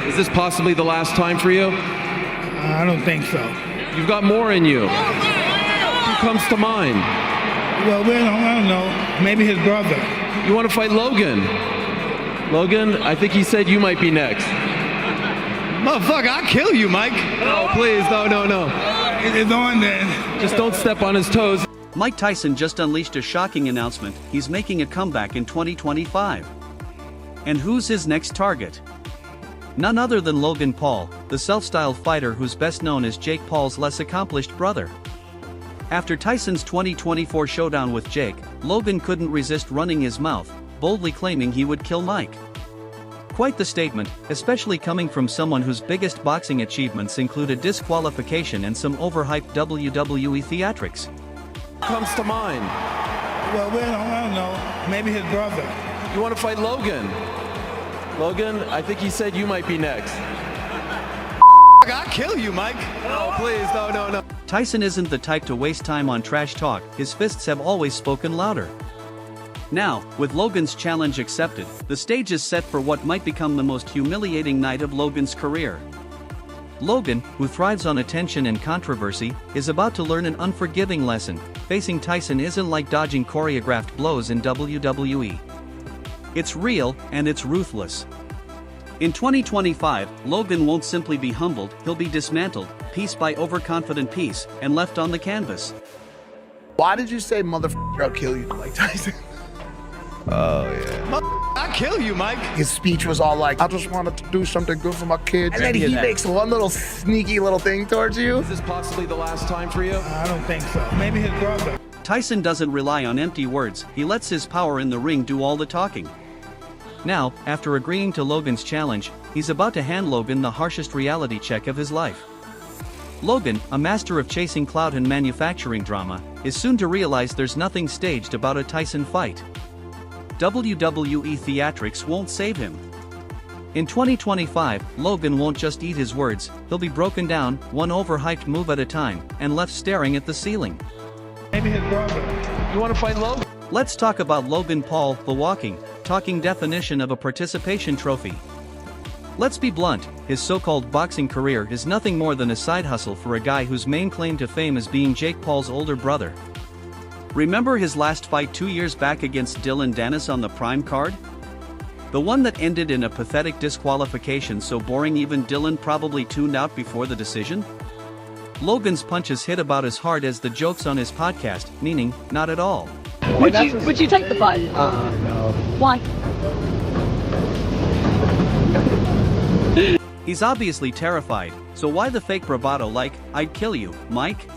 Is this possibly the last time for you? I don't think so. You've got more in you. Who comes to mind? Well, I don't know. Maybe his brother. You want to fight Logan? Logan, I think he said you might be next. Motherfucker, I'll kill you, Mike. No, please, no. It's on then. Just don't step on his toes. Mike Tyson just unleashed a shocking announcement. He's making a comeback in 2025. And who's his next target? None other than Logan Paul, the self-styled fighter who's best known as Jake Paul's less accomplished brother. After Tyson's 2024 showdown with Jake, Logan couldn't resist running his mouth, boldly claiming he would kill Mike. Quite the statement, especially coming from someone whose biggest boxing achievements included disqualification and some overhyped WWE theatrics. Comes to mind. Well, I don't know. Maybe his brother. You want to fight Logan? Logan, I think he said you might be next. I'll kill you, Mike. No, please, no. Tyson isn't the type to waste time on trash talk, his fists have always spoken louder. Now, with Logan's challenge accepted, the stage is set for what might become the most humiliating night of Logan's career. Logan, who thrives on attention and controversy, is about to learn an unforgiving lesson. Facing Tyson isn't like dodging choreographed blows in WWE. It's real, and it's ruthless. In 2025, Logan won't simply be humbled, he'll be dismantled, piece by overconfident piece, and left on the canvas. Why did you say motherfucker, I'll kill you, Mike Tyson? Oh, yeah. I'll kill you, Mike. His speech was all like, I just wanted to do something good for my kids. And then he makes one little sneaky little thing towards you. Is this possibly the last time for you? I don't think so. Maybe his brother. Tyson doesn't rely on empty words, he lets his power in the ring do all the talking. Now, after agreeing to Logan's challenge, he's about to hand Logan the harshest reality check of his life. Logan, a master of chasing clout and manufacturing drama, is soon to realize there's nothing staged about a Tyson fight. WWE theatrics won't save him. In 2025, Logan won't just eat his words, he'll be broken down, one overhyped move at a time, and left staring at the ceiling. Maybe his brother. You want to fight Logan? Let's talk about Logan Paul, the talking definition of a participation trophy. Let's be blunt, his so-called boxing career is nothing more than a side hustle for a guy whose main claim to fame is being Jake Paul's older brother. Remember his last fight 2 years back against Dylan Dennis on the Prime card? The one that ended in a pathetic disqualification so boring even Dylan probably tuned out before the decision? Logan's punches hit about as hard as the jokes on his podcast, meaning, not at all. Would you take the fight? No. Why? He's obviously terrified, so why the fake bravado like, I'd kill you, Mike?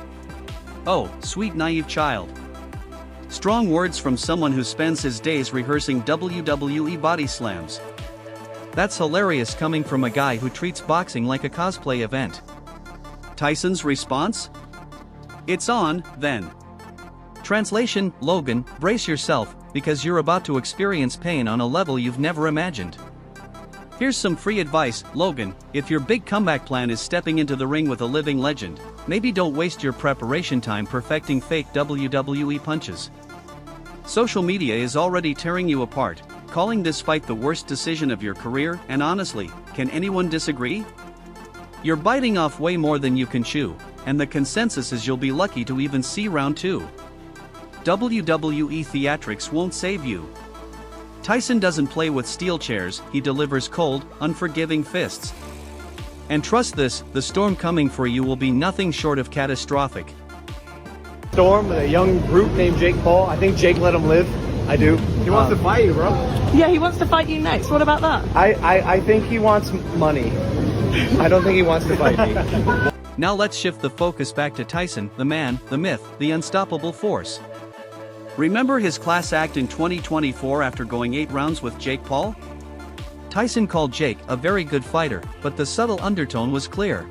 Oh, sweet naive child. Strong words from someone who spends his days rehearsing WWE body slams. That's hilarious coming from a guy who treats boxing like a cosplay event. Tyson's response? It's on, then. Translation, Logan, brace yourself, because you're about to experience pain on a level you've never imagined. Here's some free advice, Logan, if your big comeback plan is stepping into the ring with a living legend, maybe don't waste your preparation time perfecting fake WWE punches. Social media is already tearing you apart, calling this fight the worst decision of your career, and honestly, can anyone disagree? You're biting off way more than you can chew, and the consensus is you'll be lucky to even see round 2. WWE theatrics won't save you. Tyson doesn't play with steel chairs, he delivers cold, unforgiving fists. And trust this, the storm coming for you will be nothing short of catastrophic. Storm with a young brute named Jake Paul. I think Jake let him live. I do. He wants to fight you, bro. Yeah, he wants to fight you next. What about that? I think he wants money. I don't think he wants to fight me. Now let's shift the focus back to Tyson, the man, the myth, the unstoppable force. Remember his class act in 2024 after going 8 rounds with Jake Paul? Tyson called Jake a very good fighter, but the subtle undertone was clear.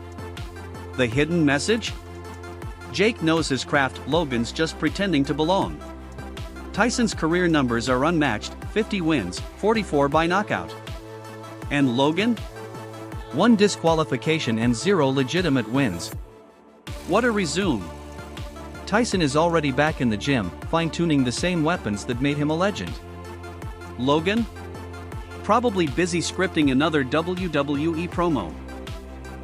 The hidden message? Jake knows his craft, Logan's just pretending to belong. Tyson's career numbers are unmatched, 50 wins, 44 by knockout. And Logan? 1 disqualification and 0 legitimate wins. What a resume! Tyson is already back in the gym, fine-tuning the same weapons that made him a legend. Logan? probably busy scripting another WWE promo.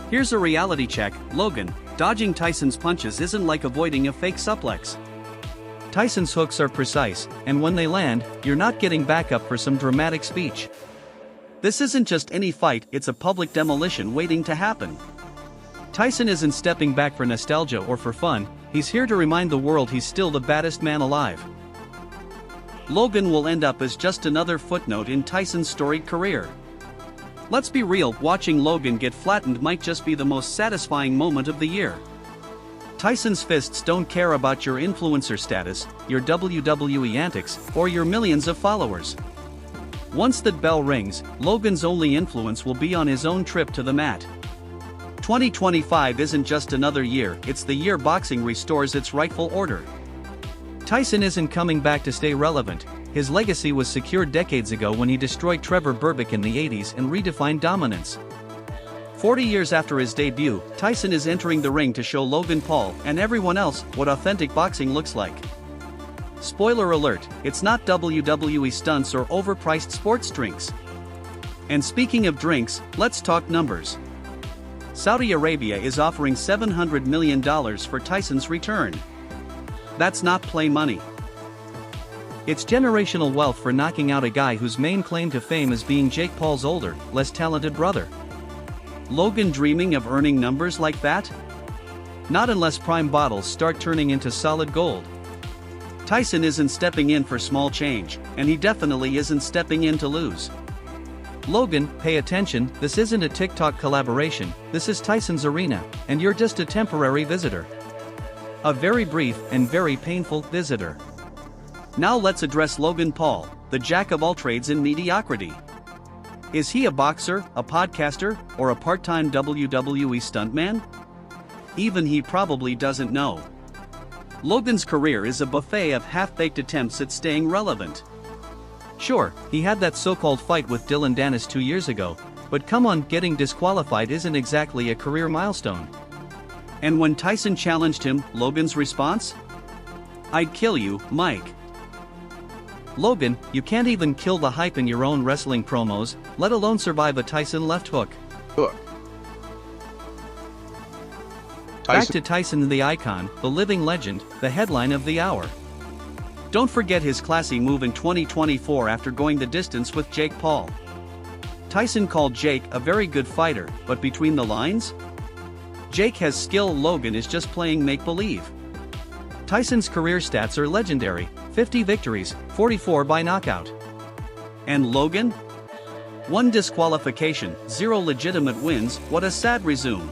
Here's a reality check, Logan. Dodging Tyson's punches isn't like avoiding a fake suplex. Tyson's hooks are precise, and when they land, you're not getting back up for some dramatic speech. This isn't just any fight, it's a public demolition waiting to happen. Tyson isn't stepping back for nostalgia or for fun, he's here to remind the world he's still the baddest man alive. Logan will end up as just another footnote in Tyson's storied career. Let's be real, watching Logan get flattened might just be the most satisfying moment of the year. Tyson's fists don't care about your influencer status, your WWE antics, or your millions of followers. Once that bell rings, Logan's only influence will be on his own trip to the mat. 2025 isn't just another year, it's the year boxing restores its rightful order. Tyson isn't coming back to stay relevant. His legacy was secured decades ago when he destroyed Trevor Berbick in the 80s and redefined dominance. 40 years after his debut, Tyson is entering the ring to show Logan Paul and everyone else what authentic boxing looks like. Spoiler alert, it's not WWE stunts or overpriced sports drinks. And speaking of drinks, let's talk numbers. Saudi Arabia is offering $700 million for Tyson's return. That's not play money. It's generational wealth for knocking out a guy whose main claim to fame is being Jake Paul's older, less talented brother. Logan dreaming of earning numbers like that? Not unless prime bottles start turning into solid gold. Tyson isn't stepping in for small change, and he definitely isn't stepping in to lose. Logan, pay attention, this isn't a TikTok collaboration, this is Tyson's arena, and you're just a temporary visitor. A very brief and very painful visitor. Now let's address Logan Paul, the jack of all trades in mediocrity. Is he a boxer, a podcaster, or a part-time WWE stuntman? Even he probably doesn't know. Logan's career is a buffet of half-baked attempts at staying relevant. Sure, he had that so-called fight with Dylan Dennis 2 years ago, but come on, getting disqualified isn't exactly a career milestone. And when Tyson challenged him, Logan's response? "I'd kill you, Mike." Logan, you can't even kill the hype in your own wrestling promos, let alone survive a Tyson left hook. Back to Tyson the icon, the living legend, the headline of the hour. Don't forget his classy move in 2024 after going the distance with Jake Paul. Tyson called Jake a very good fighter, but between the lines? Jake has skill, Logan is just playing make-believe. Tyson's career stats are legendary, 50 victories, 44 by knockout. And Logan? 1 disqualification, 0 legitimate wins, what a sad resume.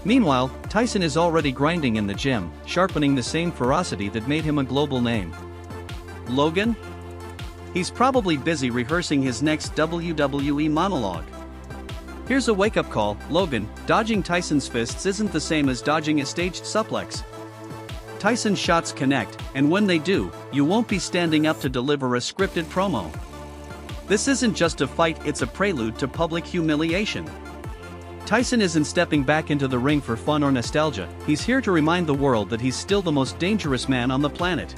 Meanwhile, Tyson is already grinding in the gym, sharpening the same ferocity that made him a global name. Logan? He's probably busy rehearsing his next WWE monologue. Here's a wake-up call, Logan, dodging Tyson's fists isn't the same as dodging a staged suplex. Tyson's shots connect, and when they do, you won't be standing up to deliver a scripted promo. This isn't just a fight, it's a prelude to public humiliation. Tyson isn't stepping back into the ring for fun or nostalgia, he's here to remind the world that he's still the most dangerous man on the planet.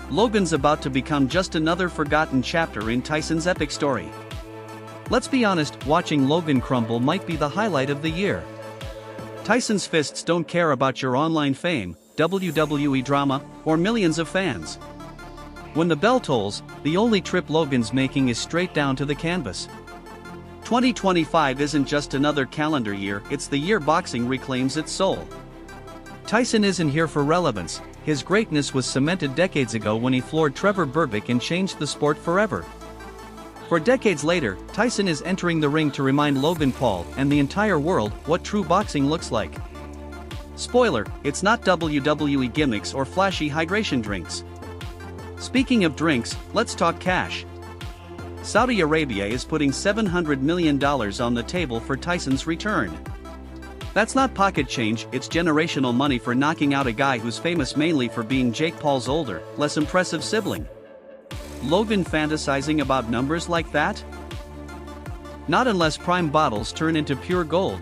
Logan's about to become just another forgotten chapter in Tyson's epic story. Let's be honest, watching Logan crumble might be the highlight of the year. Tyson's fists don't care about your online fame, WWE drama, or millions of fans. When the bell tolls, the only trip Logan's making is straight down to the canvas. 2025 isn't just another calendar year, it's the year boxing reclaims its soul. Tyson isn't here for relevance, his greatness was cemented decades ago when he floored Trevor Berbick and changed the sport forever. For decades later, Tyson is entering the ring to remind Logan Paul and the entire world what true boxing looks like. Spoiler, it's not WWE gimmicks or flashy hydration drinks. Speaking of drinks, let's talk cash. Saudi Arabia is putting $700 million on the table for Tyson's return. That's not pocket change, it's generational money for knocking out a guy who's famous mainly for being Jake Paul's older, less impressive sibling. Logan fantasizing about numbers like that? Not unless prime bottles turn into pure gold.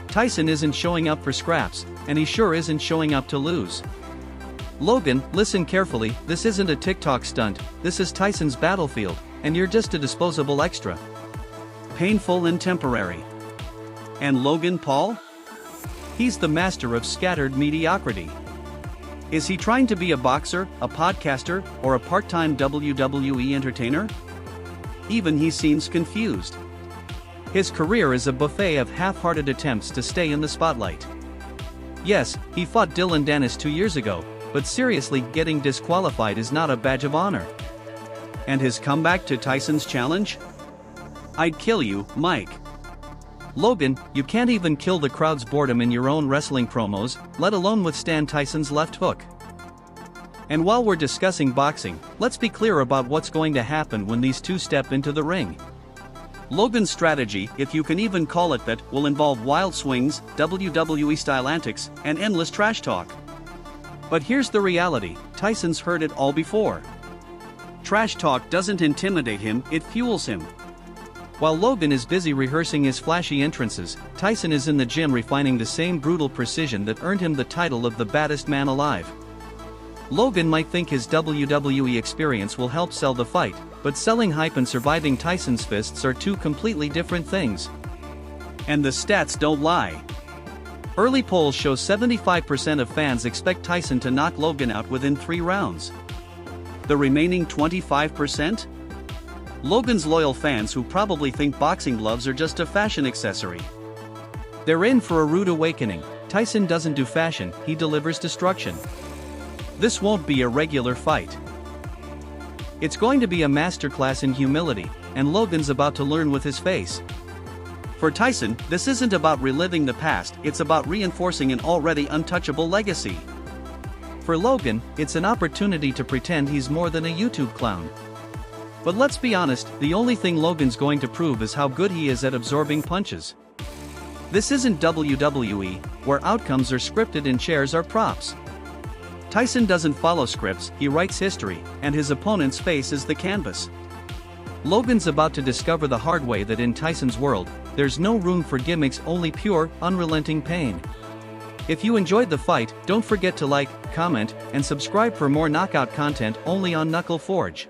Tyson isn't showing up for scraps, and he sure isn't showing up to lose. Logan, listen carefully, this isn't a TikTok stunt, this is Tyson's battlefield, and you're just a disposable extra. Painful and temporary. And Logan Paul? He's the master of scattered mediocrity. Is he trying to be a boxer, a podcaster, or a part-time WWE entertainer? Even he seems confused. His career is a buffet of half-hearted attempts to stay in the spotlight. Yes, he fought Dylan Dennis 2 years ago, but seriously, getting disqualified is not a badge of honor. And his comeback to Tyson's challenge? I'd kill you, Mike. Logan, you can't even kill the crowd's boredom in your own wrestling promos, let alone withstand Tyson's left hook. And while we're discussing boxing, let's be clear about what's going to happen when these two step into the ring. Logan's strategy, if you can even call it that, will involve wild swings, WWE-style antics, and endless trash talk. But here's the reality, Tyson's heard it all before. Trash talk doesn't intimidate him, it fuels him. While Logan is busy rehearsing his flashy entrances, Tyson is in the gym refining the same brutal precision that earned him the title of the baddest man alive. Logan might think his WWE experience will help sell the fight, but selling hype and surviving Tyson's fists are two completely different things. And the stats don't lie. Early polls show 75% of fans expect Tyson to knock Logan out within 3 rounds. The remaining 25%? Logan's loyal fans who probably think boxing gloves are just a fashion accessory. They're in for a rude awakening. Tyson doesn't do fashion, he delivers destruction. This won't be a regular fight. It's going to be a masterclass in humility, and Logan's about to learn with his face. For Tyson, this isn't about reliving the past, it's about reinforcing an already untouchable legacy. For Logan, it's an opportunity to pretend he's more than a YouTube clown. But let's be honest, the only thing Logan's going to prove is how good he is at absorbing punches. This isn't WWE, where outcomes are scripted and chairs are props. Tyson doesn't follow scripts, he writes history, and his opponent's face is the canvas. Logan's about to discover the hard way that in Tyson's world, there's no room for gimmicks, only pure, unrelenting pain. If you enjoyed the fight, don't forget to like, comment, and subscribe for more knockout content only on Knuckle Forge.